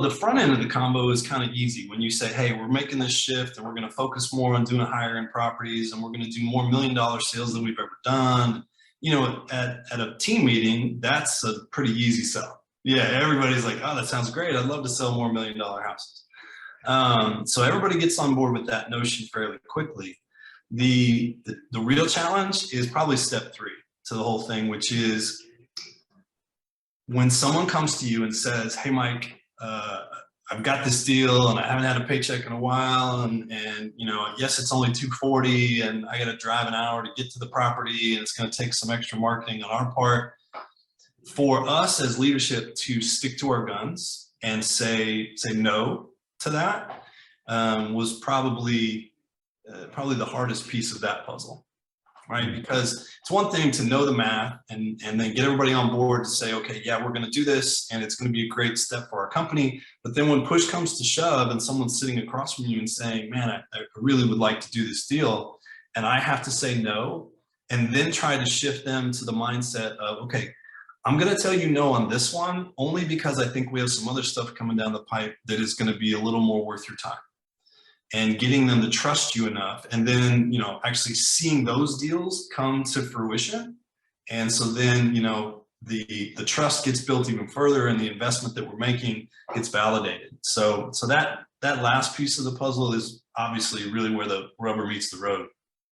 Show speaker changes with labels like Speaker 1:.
Speaker 1: The front end of the combo is kind of easy when you say, hey, we're making this shift and we're going to focus more on doing higher end properties and we're going to do more $1 million sales than we've ever done. You know, at a team meeting, that's a pretty easy sell. Yeah, everybody's like, oh, that sounds great. I'd love to sell more $1 million houses. So everybody gets on board with that notion fairly quickly. The real challenge is probably step 3 to the whole thing, which is when someone comes to you and says, hey, Mike, I've got this deal and I haven't had a paycheck in a while, and you know, yes, it's only $240 and I got to drive an hour to get to the property and it's going to take some extra marketing on our part. For us as leadership to stick to our guns and say no to that was probably the hardest piece of that puzzle. Right? Because it's one thing to know the math and then get everybody on board to say, okay, yeah, we're going to do this and it's going to be a great step for our company. But then when push comes to shove and someone's sitting across from you and saying, man, I really would like to do this deal, and I have to say no, and then try to shift them to the mindset of, okay, I'm going to tell you no on this one only because I think we have some other stuff coming down the pipe that is going to be a little more worth your time. And getting them to trust you enough, and then, you know, actually seeing those deals come to fruition. And so then, you know, the trust gets built even further and the investment that we're making gets validated. So that last piece of the puzzle is obviously really where the rubber meets the road.